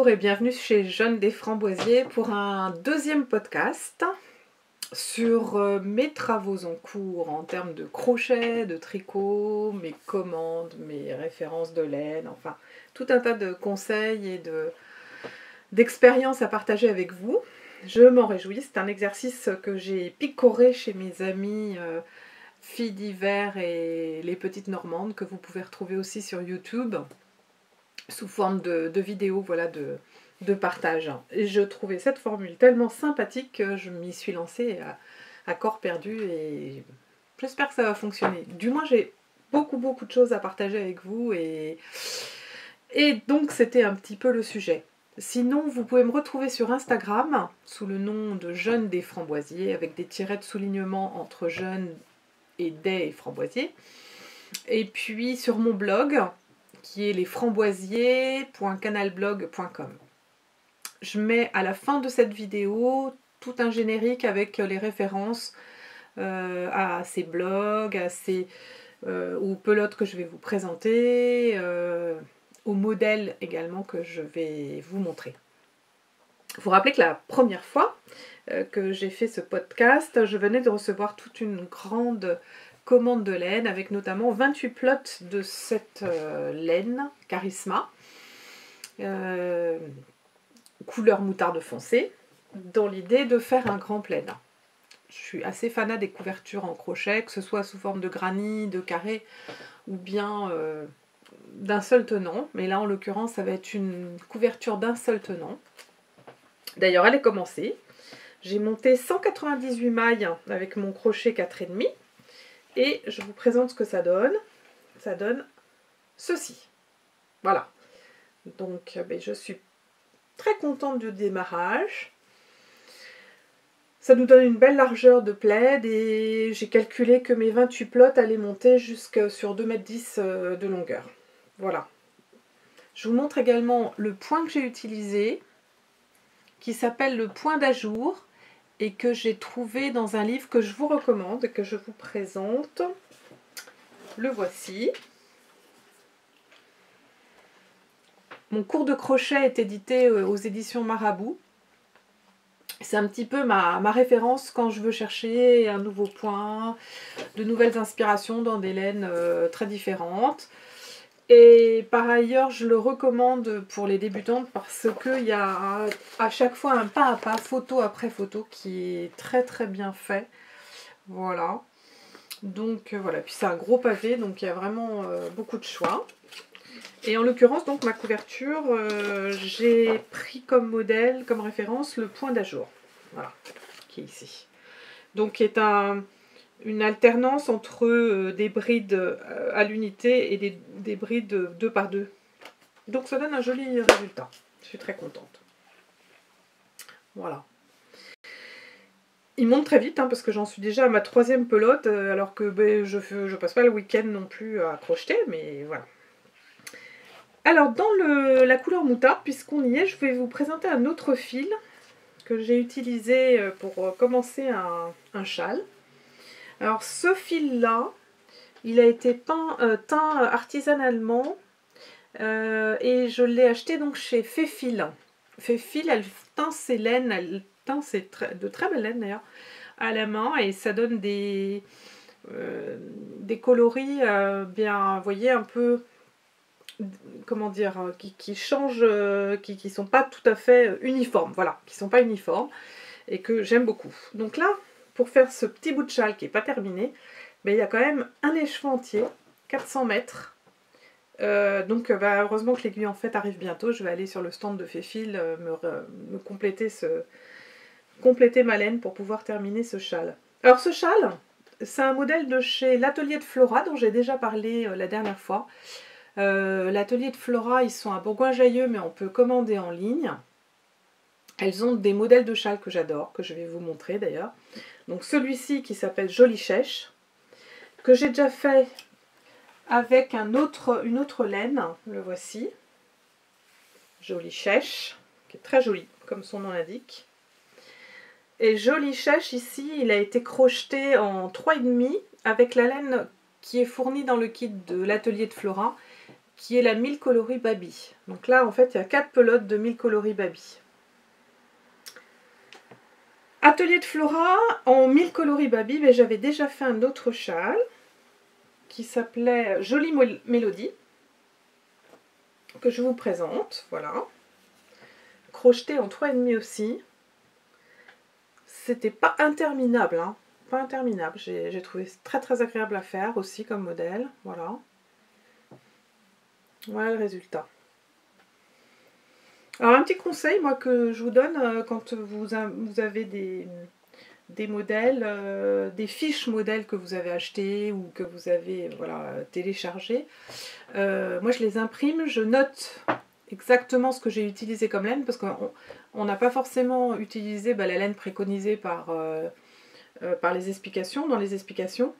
Bonjour et bienvenue chez Jeune des Framboisiers pour un deuxième podcast sur mes travaux en cours en termes de crochet, de tricot, mes commandes, mes références de laine, enfin tout un tas de conseils et d'expériences à partager avec vous. Je m'en réjouis, c'est un exercice que j'ai picoré chez mes amies filles d'hiver et les petites normandes que vous pouvez retrouver aussi sur YouTube sous forme de vidéos, voilà, de partage. Et je trouvais cette formule tellement sympathique que je m'y suis lancée à corps perdu et j'espère que ça va fonctionner. Du moins, j'ai beaucoup de choses à partager avec vous et donc c'était un petit peu le sujet. Sinon, vous pouvez me retrouver sur Instagram sous le nom de Jeune des Framboisiers avec des tirets de soulignement entre jeunes et des framboisiers. Et puis sur mon blog qui est lesframboisiers.canalblog.com. Je mets à la fin de cette vidéo tout un générique avec les références à ces blogs, aux pelotes que je vais vous présenter, aux modèles également que je vais vous montrer. Vous vous rappelez que la première fois que j'ai fait ce podcast, je venais de recevoir toute une grande commande de laine avec notamment 28 plots de cette laine Charisma couleur moutarde foncée dans l'idée de faire un grand plaid. Je suis assez fanat des couvertures en crochet, que ce soit sous forme de granit, de carré ou bien d'un seul tenant, mais là en l'occurrence ça va être une couverture d'un seul tenant. D'ailleurs elle est commencée. J'ai monté 198 mailles avec mon crochet 4,5 et je vous présente ce que ça donne. Ça donne ceci. Voilà. Donc je suis très contente du démarrage. Ça nous donne une belle largeur de plaid et j'ai calculé que mes 28 plots allaient monter jusque sur 2,10 m de longueur. Voilà. Je vous montre également le point que j'ai utilisé qui s'appelle le point d'ajour et que j'ai trouvé dans un livre que je vous recommande et que je vous présente. Le voici. Mon cours de crochet est édité aux éditions Marabout. C'est un petit peu ma référence quand je veux chercher un nouveau point, de nouvelles inspirations dans des laines très différentes. Et par ailleurs, je le recommande pour les débutantes parce qu'il y a à chaque fois un pas à pas, photo après photo, qui est très bien fait. Voilà. Donc voilà, puis c'est un gros pavé, donc il y a vraiment beaucoup de choix. Et en l'occurrence, donc ma couverture, j'ai pris comme modèle, comme référence, le point d'ajour. Voilà, qui est ici. Donc qui est une alternance entre des brides à l'unité et des brides 2 par 2. Donc ça donne un joli résultat. Je suis très contente. Voilà. Il monte très vite, parce que j'en suis déjà à ma 3e pelote, alors que je passe pas le week-end non plus à crocheter, mais voilà. Alors dans la couleur moutarde, puisqu'on y est, je vais vous présenter un autre fil que j'ai utilisé pour commencer un châle. Alors ce fil-là, il a été teint artisanalement et je l'ai acheté donc chez Féfil. Féfil, elle teint ses laines, de très belles laines d'ailleurs, à la main et ça donne des coloris bien, vous voyez, un peu, comment dire, qui changent, qui sont pas tout à fait uniformes, voilà, qui sont pas uniformes et que j'aime beaucoup. Donc là, pour faire ce petit bout de châle qui n'est pas terminé, il y a quand même un écheveau entier, 400 mètres. Donc heureusement que l'aiguille en fait arrive bientôt. Je vais aller sur le stand de Féfil me compléter ma laine pour pouvoir terminer ce châle. Alors ce châle, c'est un modèle de chez l'atelier de Flora dont j'ai déjà parlé la dernière fois. L'atelier de Flora, ils sont à Bourgoin-Jallieu, mais on peut commander en ligne. Elles ont des modèles de châles que j'adore, que je vais vous montrer d'ailleurs. Donc celui-ci qui s'appelle Jolie Chèche, que j'ai déjà fait avec une autre laine, le voici. Jolie Chèche, qui est très joli, comme son nom l'indique. Et Jolie Chèche, ici, il a été crocheté en 3,5 avec la laine qui est fournie dans le kit de l'atelier de Flora, qui est la 1000 coloris Baby. Donc là, en fait, il y a 4 pelotes de 1000 coloris Baby. Atelier de Flora, en 1000 coloris Baby, mais j'avais déjà fait un autre châle qui s'appelait Jolie Mélodie, que je vous présente, voilà. Crocheté en 3,5 aussi. C'était pas interminable, hein. Pas interminable. J'ai trouvé très très agréable à faire aussi comme modèle, voilà. Voilà le résultat. Alors un petit conseil, moi, que je vous donne quand vous avez des modèles, des fiches modèles que vous avez achetées ou que vous avez voilà, téléchargées. Moi, je les imprime, je note exactement ce que j'ai utilisé comme laine, parce qu'on n'a pas forcément utilisé la laine préconisée par les explications, dans les explications.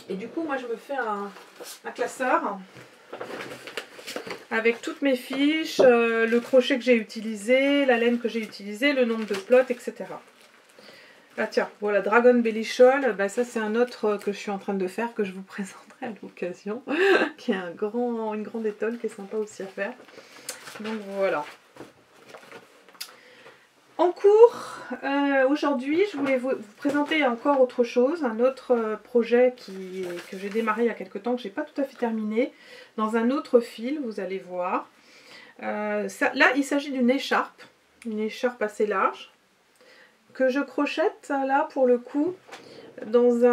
Et du coup, moi, je me fais un classeur avec toutes mes fiches, le crochet que j'ai utilisé, la laine que j'ai utilisée, le nombre de plots, etc. Ah tiens, voilà, Dragon Belly Shawl, ça c'est un autre que je suis en train de faire, que je vous présenterai à l'occasion, qui est une grande étole qui est sympa aussi à faire. Donc voilà. En cours, aujourd'hui, je voulais vous présenter encore autre chose, un autre projet que j'ai démarré il y a quelques temps, que je n'ai pas tout à fait terminé, dans un autre fil, vous allez voir. Là, il s'agit d'une écharpe assez large, que je crochette, là, pour le coup, dans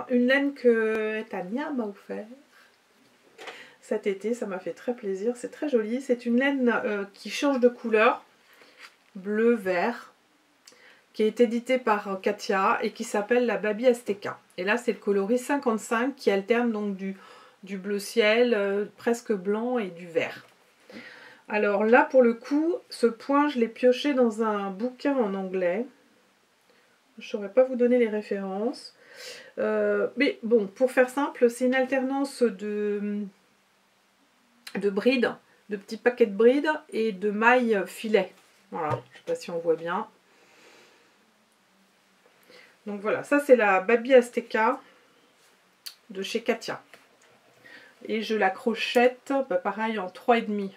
une laine que Tania m'a offert cet été. Ça m'a fait très plaisir, c'est très joli. C'est une laine qui change de couleur, bleu, vert, qui est éditée par Katia et qui s'appelle la Baby Azteca. Et là, c'est le coloris 55 qui alterne donc du bleu ciel, presque blanc, et du vert. Alors là, pour le coup, ce point, je l'ai pioché dans un bouquin en anglais. Je ne saurais pas vous donner les références. Mais bon, pour faire simple, c'est une alternance de brides, de petits paquets de brides et de mailles filet. Voilà, je ne sais pas si on voit bien. Donc voilà, ça c'est la Baby Azteca de chez Katia. Et je la crochette, pareil, en 3,5.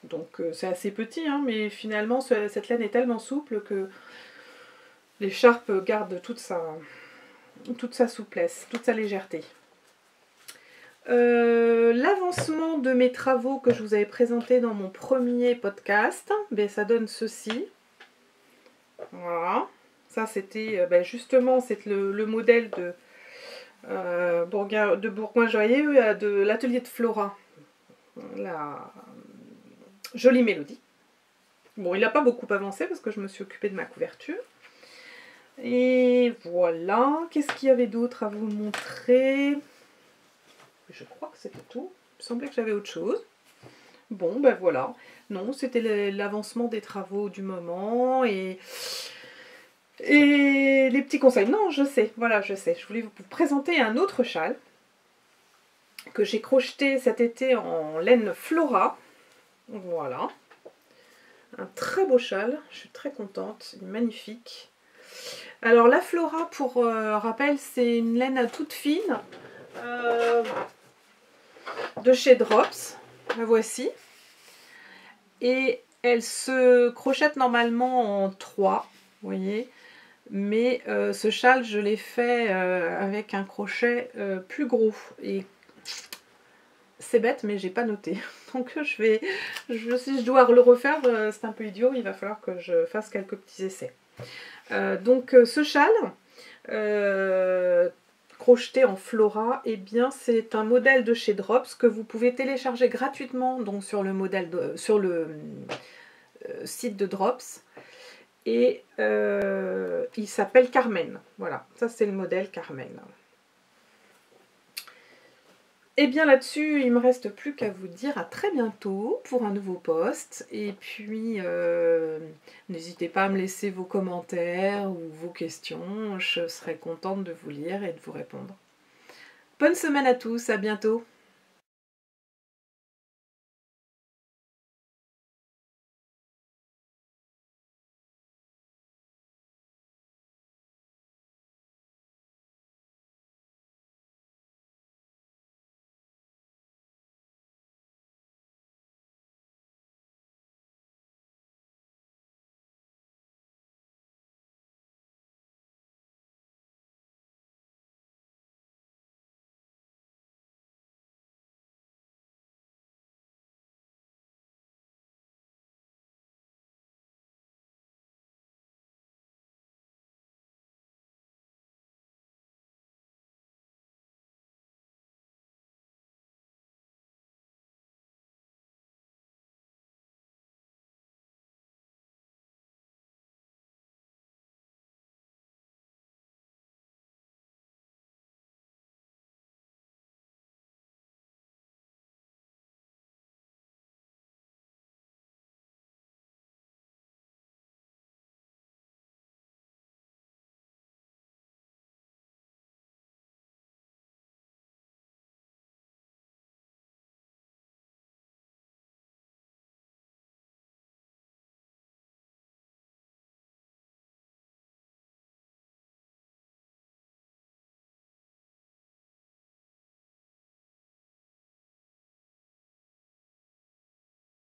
Donc c'est assez petit, hein, mais finalement cette laine est tellement souple que l'écharpe garde toute sa souplesse, toute sa légèreté. L'avancement de mes travaux que je vous avais présenté dans mon premier podcast, ça donne ceci. Voilà. Ça c'était justement le modèle de Bourgoin-Joyeux, de l'atelier de Flora. La Jolie Mélodie. Bon, il n'a pas beaucoup avancé parce que je me suis occupée de ma couverture. Et voilà. Qu'est-ce qu'il y avait d'autre à vous montrer? Je crois que c'était tout. Il me semblait que j'avais autre chose. Bon, voilà. Non, c'était l'avancement des travaux du moment et les petits conseils. Non, je sais. Voilà, je sais. Je voulais vous présenter un autre châle que j'ai crocheté cet été en laine Flora. Voilà. Un très beau châle. Je suis très contente. Il est magnifique. Alors, la Flora, pour rappel, c'est une laine toute fine de chez Drops. La voici. Et elle se crochette normalement en 3, vous voyez. Mais ce châle, je l'ai fait avec un crochet plus gros. Et c'est bête, mais j'ai pas noté. Donc si je dois le refaire, c'est un peu idiot. Il va falloir que je fasse quelques petits essais. Donc ce châle, crocheté en Flora, c'est un modèle de chez Drops que vous pouvez télécharger gratuitement donc sur le site de Drops. Et il s'appelle Carmen. Voilà, ça c'est le modèle Carmen. Et bien là-dessus, il ne me reste plus qu'à vous dire à très bientôt pour un nouveau post. Et puis, n'hésitez pas à me laisser vos commentaires ou vos questions. Je serai contente de vous lire et de vous répondre. Bonne semaine à tous, à bientôt.